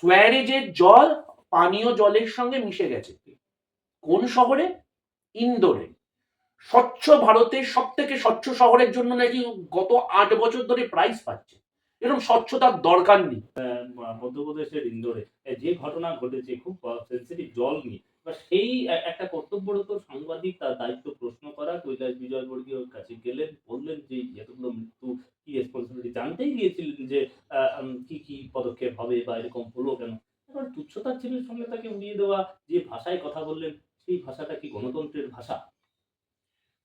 সোয়ারেজের জল পানীয় জলের সঙ্গে মিশে গেছে। কোন শহরে? ইন্দোরে। স্বচ্ছ ভারতের সব থেকে স্বচ্ছ শহরের জন্য নাকি গত ৮ বছর ধরে প্রাইজ পাচ্ছে। এরকম স্বচ্ছতার দরকার নেই। মধ্যপ্রদেশের ইন্দোরে যে ঘটনা ঘটেছে, খুব সেন্সিটিভ জল নিয়ে, সেই একটা কর্তব্যরত সাংবাদিক তার দায়িত্ব প্রশ্ন করা, কৈলাস বিজয়বর্গীয়র কাছে গেলেন, বললেন যে এতগুলো মৃত্যু, কি রেসপন্সিবিলিটি, জানতেই গিয়েছিলেন যে কি কি পদক্ষেপ হবে বা এরকম হলো কেন। এবার তুচ্ছতার ছেলের সঙ্গে তাকে উড়িয়ে দেওয়া, যে ভাষায় কথা বললেন সেই ভাষাটা কি গণতন্ত্রের ভাষা?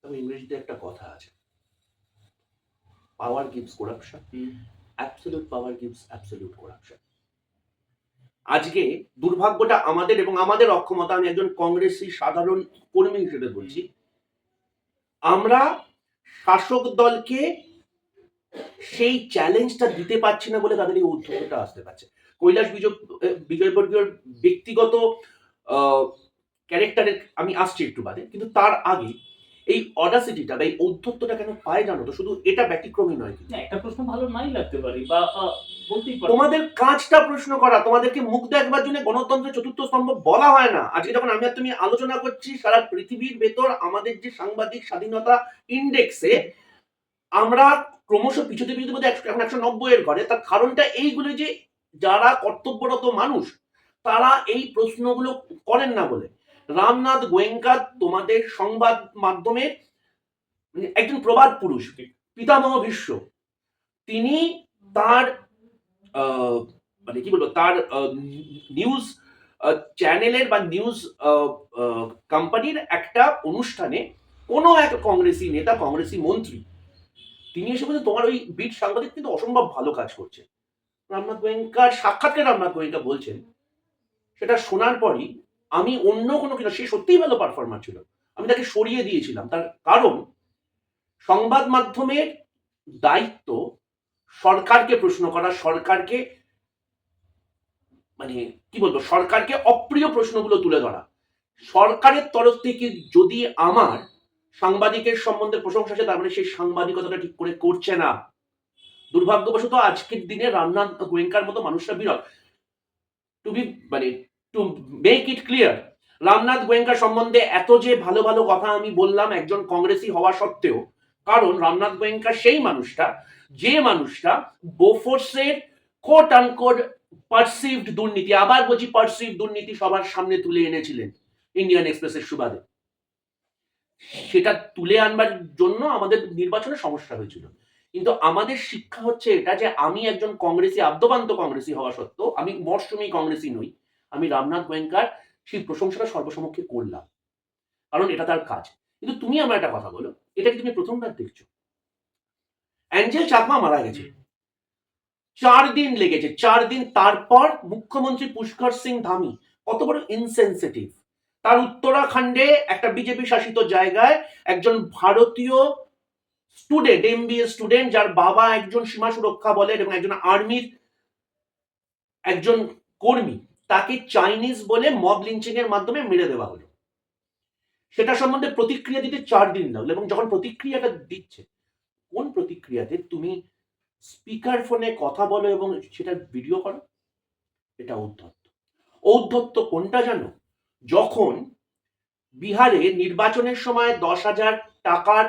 তবে ইংরেজিতে একটা কথা আছে, power gives corruption, absolute power gives absolute corruption. আজকে দুর্ভাগ্যটা আমাদের এবং আমাদের অক্ষমতা, আমি একজন কংগ্রেসী সাধারণ কর্মী হিসেবে বলছি, আমরা শাসক দলকে সেই চ্যালেঞ্জটা দিতে পারছি না বলে তাদের এই উদ্ধতটা আসতে পারছে। কৈলাস বিজয়বর্গীয়র ব্যক্তিগত ক্যারেক্টারের আমি আসছি একটু বাদে, কিন্তু তার আগে এই অডাসিটিটা বা এই ঔদ্ধত্যটা কেন পায় জানো তো? শুধু এটা ব্যতিক্রমী নয়, কিন্তু একটা প্রশ্ন ভালো নাই লাগতে পারি বা বলতেই পারি, তোমাদের কাজটা প্রশ্ন করা, তোমাদেরকে মুখ দেখবার জন্য গণতন্ত্রের চতুর্থ স্তম্ভ বলা হয় না। আজকে যখন আমি আর তুমি আলোচনা করছি, সারা পৃথিবীর ভেতর আমাদের যে সাংবাদিক স্বাধীনতা ইন্ডেক্সে আমরা ক্রমশ পিছুতে পিছুতে এখন 190 এর ঘরে, তার কারণটা এইগুলো যে যারা কর্তব্যরত মানুষ তারা এই প্রশ্নগুলো করেন না বলে। রামনাথ গোয়েঙ্কা তোমাদের সংবাদ মাধ্যমে একজন প্রবাদ পুরুষ, পিতামহ ভীষ্ম। তিনি তার মানে কি বলবো, তার নিউজ চ্যানেলের বা নিউজ কোম্পানির একটা অনুষ্ঠানে কোনো এক কংগ্রেসি নেতা, কংগ্রেসি মন্ত্রী, তিনি এসে বলছেন তোমার ওই বিট সাংবাদিক কিন্তু অসম্ভব ভালো কাজ করছে। রামনাথ গোয়েঙ্কার সাক্ষাৎকারে রামনাথ গোয়েঙ্কা বলছেন, সেটা শোনার পরই আমি অন্য কোনো কিছু, সে সত্যিই ভালো পারফরমার ছিল, আমি তাকে সরিয়ে দিয়েছিলাম। তার কারণ সংবাদ মাধ্যমের দায়িত্ব সরকারকে প্রশ্ন করা, সরকারকে মানে কি বলবো, সরকারকে অপ্রিয় প্রশ্নগুলো তুলে ধরা। সরকারের তরফ থেকে যদি আমার সাংবাদিকের সম্বন্ধে প্রশংসা আছে, তার মানে সেই সাংবাদিকতাটা ঠিক করে করছে না। দুর্ভাগ্যবশত আজকের দিনে রামনাথ গোয়েঙ্কার মতো মানুষরা বিরল। টু বি মানে to make it clear, Ramnath গোয়েঙ্কার সম্বন্ধে এত যে ভালো ভালো কথা আমি বললাম একজন কংগ্রেসী হওয়া সত্ত্বেও, কারণ রামনাথ গোয়েঙ্কা সেই মানুষটা, যে মানুষটা বোফোর্সের কোট আনকোট পারসিভড দুর্নীতি, আবার বলছি পারসিভড দুর্নীতি, সবার সামনে তুলে এনেছিলেন ইন্ডিয়ান এক্সপ্রেসের সুবাদে। সেটা তুলে আনবার জন্য আমাদের নির্বাচনে সমস্যা হয়েছিল। কিন্তু আমাদের শিক্ষা হচ্ছে এটা যে আমি একজন কংগ্রেসী, আদ্যপান্ত কংগ্রেসী হওয়া সত্ত্বেও আমি মরশুমি কংগ্রেসী নই। আমি রামনাথ গোয়েঙ্কার সেই প্রশংসাটা সর্বসমক্ষে করলাম, কারণ এটা তার কাজ। কিন্তু তুমি আমার একটা কথা বলো, এটা কি তুমি প্রথমবার দেখছো? অ্যাঞ্জেল চাকমা মারা গেছে, 4 দিন লেগেছে, 4 দিন। তারপর মুখ্যমন্ত্রী পুষ্কর সিং ধামি কত বড় ইনসেনসিটিভ, তার উত্তরাখণ্ডে একটা বিজেপি শাসিত জায়গায় একজন ভারতীয় স্টুডেন্ট, এমবিএ স্টুডেন্ট, যার বাবা একজন সীমা সুরক্ষা বলেন এবং একজন আর্মির একজন কর্মী, তাকে চাইনিজ বলে মব লিঞ্চিং এর মাধ্যমে মেরে দেওয়া হলো। সেটা সম্বন্ধে প্রতিক্রিয়া দিতে 4 দিন লাগলো, এবং যখন প্রতিক্রিয়াটা দিচ্ছে, কোন প্রতিক্রিয়াতে তুমি স্পিকার ফোনে কথা বলো এবং সেটা ভিডিও করো? এটা ঔদ্ধত্য। ঔদ্ধত্য কোনটা জানো? যখন বিহারে নির্বাচনের সময় 10,000 টাকার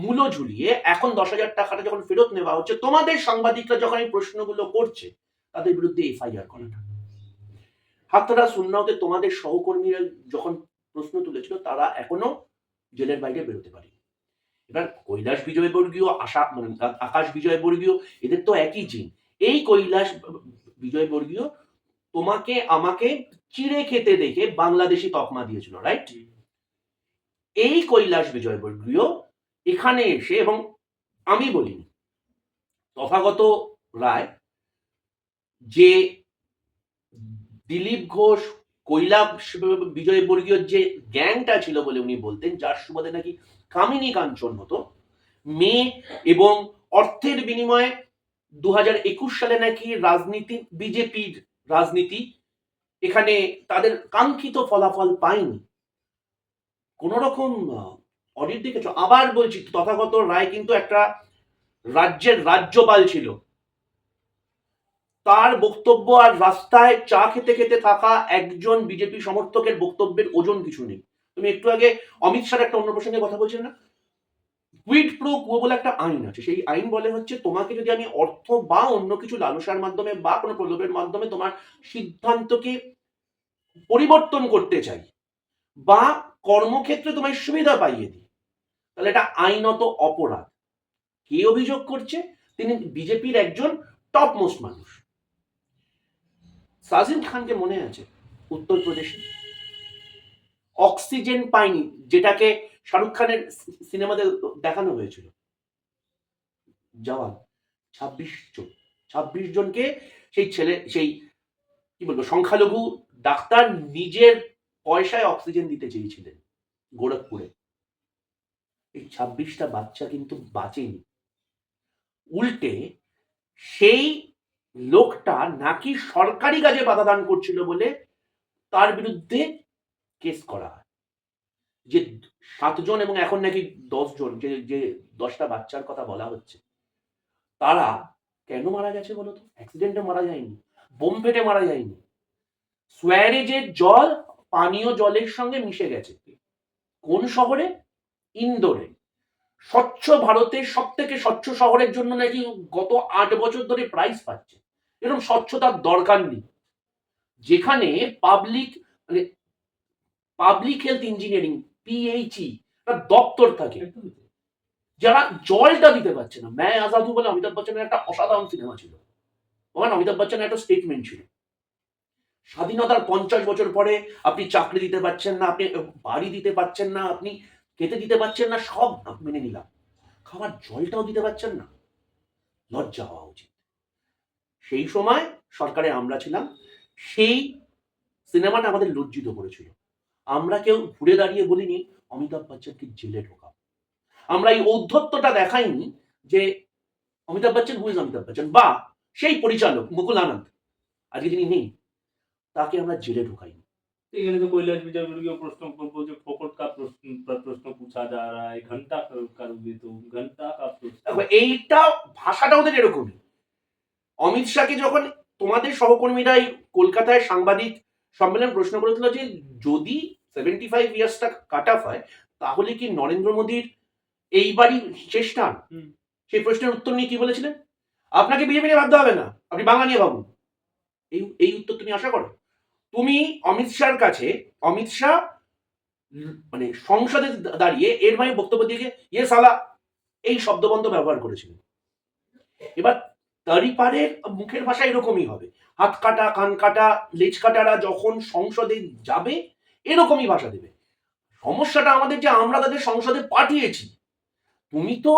মূল্য ঝুলিয়ে এখন 10,000 টাকাটা যখন ফেরত নেওয়া হচ্ছে, তোমাদের সাংবাদিকরা যখন এই প্রশ্নগুলো করছে, তাদের বিরুদ্ধে এফআইআর করাটা। হাতরা সুন্নাহতে তোমাদের সহকর্মীরা যখন প্রশ্ন তুলেছিল, তারা এখনো জেলের বাইরে বেরোতে পারে। এবার কৈলাস বিজয়বর্গীয়, আকাশ বিজয়বর্গীয়, এদের তো একই জিন। এই কৈলাস বিজয়বর্গীয় তোমাকে আমাকে চিড়ে খেতে দেখে বাংলাদেশি তকমা দিয়েছিল, রাইট? এই কৈলাস বিজয়বর্গীয় এখানে এসে, এবং আমি বলিনি, তথাগত রায়, যে দিলীপ ঘোষ, কৈলাস বিজয়বর্গীয় যে গ্যাংটা ছিল বলে উনি বলতেন, যার সুবাদে নাকি কামিনী কাঞ্চন হতো মেয়ে, এবং অর্থের বিনিময়ে 2021 সালে নাকি রাজনীতি, বিজেপির রাজনীতি এখানে তাদের কাঙ্ক্ষিত ফলাফল পায়নি। কোন রকম অডিট দেখেছো? আবার বলছি, তথাগত রায় কিন্তু একটা রাজ্যের রাজ্যপাল ছিল। তার বক্তব্য আর রাস্তায় চা খেতে খেতে থাকা একজন বিজেপি সমর্থকের বক্তব্যের ওজন কিছু নেই। তুমি একটু আগে অমিত শাহ একটা অন্য প্রসঙ্গে কথা বলছিলে না, কুইড প্রো কো বলে একটা আইন আছে, সেই আইন বলে হচ্ছে তোমাকে যদি আমি অর্থ বা অন্য কিছু লালসার মাধ্যমে বা কোনো প্রলোভের মাধ্যমে তোমার সিদ্ধান্তকে পরিবর্তন করতে চাই বা কর্মক্ষেত্রে তোমায় সুবিধা পাইয়ে দিই, তাহলে এটা আইনত অপরাধ। কে অভিযোগ করছে? তিনি বিজেপির একজন টপ মোস্ট মানুষ। সাজিদ খানকে মনে আছে উত্তরপ্রদেশে অক্সিজেন পায়নি, যেটাকে শাহরুখ খানের সিনেমাতে দেখানো হয়েছিল, জওয়ান 26 জনকে সেই ছেলে, সেই কি বলবো সংখ্যালঘু ডাক্তার নিজের পয়সায় অক্সিজেন দিতে চেয়েছিলেন গোরখপুরে। এই 26টা বাচ্চা কিন্তু বাঁচেনি, উল্টে সেই লোকটা নাকি সরকারি কাজে বাধা দান করছিল বলে তার বিরুদ্ধে কেস করা হয়। যে 7 জন এবং এখন নাকি 10 জন, যে 10টা বাচ্চার কথা বলা হচ্ছে, তারা কেন মারা গেছে বলতো? অ্যাক্সিডেন্টে মারা যায়নি, বোম ফেটে মারা যায়নি, সোয়ারেজের জল পানীয় জলের সঙ্গে মিশে গেছে। কোন শহরে? ইন্দোরে। স্বচ্ছ ভারতের সব থেকে স্বচ্ছ শহরের জন্য নাকি গত 8 বছর ধরে প্রাইজ পাচ্ছে। এরকম স্বচ্ছতার দরকার নেই। যেখানে পাবলিক মানে পাবলিক হেলথ ইঞ্জিনিয়ারিং পিএইচই দপ্তর থাকে, যারা জলটা দিতে পারছে না। ম্যায় আজাদু বলে অমিতাভ বচ্চনের একটা অসাধারণ সিনেমা ছিল, ওখানে অমিতাভ বচ্চনের একটা স্টেটমেন্ট ছিল, স্বাধীনতার 50 বছর পরে আপনি চাকরি দিতে পারছেন না, আপনি বাড়ি দিতে পারছেন না, আপনি খেতে দিতে পারছেন না, সব মেনে নিলাম, খাবার জলটাও দিতে পারছেন না, লজ্জা হওয়া উচিত। সেই সময় সরকারে আমরা ছিলাম, সেই সিনেমাটা আমাদের লজ্জিত করেছিল। আমরা কেউ ঘুরে দাঁড়িয়ে বলিনি অমিতাভ বচ্চনকে জেলে ঢোকাও। আমরা এই ঔদ্ধত্যটা দেখাইনি যে অমিতাভ বচ্চন হু ইজ অমিতাভ বচ্চন, বা সেই পরিচালক মুকুল আনন্দ আজকে যিনি নেই, তাকে আমরা জেলে ঢোকাইনি। এখানে তো কৈলাস বিজয়বর্গীয় প্রশ্ন করবো যে फोकट का प्रश्न पूछा जा रहा है, घंटा करोगे तो घंटा का प्रश्न। এইটা ভাষাটা ওদের এরকমই। অমিত শাহকে যখন তোমাদের সহকর্মীরা এই কলকাতায় সাংবাদিক সম্মেলন প্রশ্ন করেছিল যে যদি 75 ইয়ার্সটা কাট অফ হয় তাহলে কি নরেন্দ্র মোদীর এইবারই শেষ টার্ম, সেই প্রশ্নের উত্তর নিয়ে কি বলেছিলেন? আপনাকে বিজেপি নিয়ে ভাবতে হবে না, আপনি বাংলা নিয়ে ভাবুন। এই উত্তর তুমি আশা করো? তুমি অমিত শাহর কাছে, অমিত শাহ মানে সংসদে দাঁড়িয়ে এর ভাই বক্তব্য দিয়ে ইয়ে সালা এই শব্দবন্ধ ব্যবহার করেছিলেন। এবার তারই পারের মুখের ভাষা এরকমই হবে, হাত কাটা কান কাটা লেজ কাটারা যখন সংসদে যাবে এরকমই ভাষা দেবে। সমস্যাটা আমাদের যে আমরা তাদের সংসদে পাঠিয়েছি। তুমি তো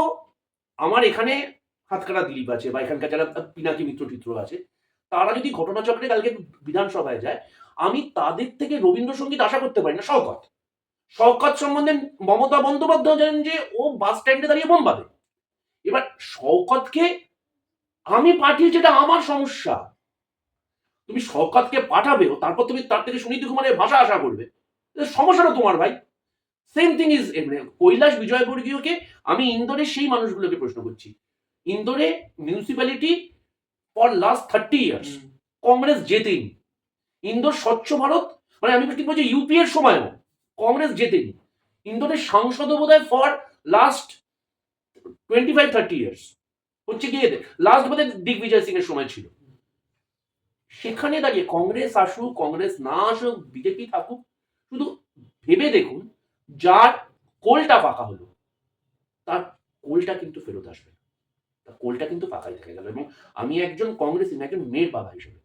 আমার এখানে হাতকাটা দিলীপ আছে বা এখানকার যারা পিনাকি মিত্র টিত্র আছে, তারা যদি ঘটনাচক্রে কালকে বিধানসভায় যায়, আমি তাদের থেকে রবীন্দ্রসঙ্গীত আশা করতে পারি না। শওকত শওকত সম্বন্ধে মমতা বন্দ্যোপাধ্যায় জানেন যে ও বাস স্ট্যান্ডে দাঁড়িয়ে বোম বাঁধে। এবার শওকতকে আমি পাঠিয়েছি, এটা আমার সমস্যা। তুমি শওকতকে পাঠাবেও, তারপর তুমি তার থেকে সুনীতি কুমারের ভাষা আশা করবে, সমস্যাটা তোমার ভাই। সেম থিং ইজ কৈলাস বিজয়বর্গীয়কে আমি ইন্দোরের সেই মানুষগুলোকে প্রশ্ন করছি। ইন্দোরে municipality for last 30 years Congress জেতেনি। ইন্দোর স্বচ্ছ ভারত মানে আমি ঠিক বলছি ইউপি এর সময়ও কংগ্রেস জেতেনি। ইন্দোরের সাংসদ বোধহয় ফর লাস্ট 25-30 ইয়ার্স হচ্ছে গিয়ে লাস্ট বোধহয় দিগ্বিজয় সিং এর সময় ছিল। সেখানে দাঁড়িয়ে কংগ্রেস আসুক কংগ্রেস না আসুক বিজেপি থাকুক, শুধু ভেবে দেখুন যার কোলটা ফাঁকা হলো তার কোলটা কিন্তু ফেরত আসবে, তার কোলটা কিন্তু ফাঁকাই থেকে গেল। এবং আমি একজন কংগ্রেসি, একজন মেয়ের বাবা হিসেবে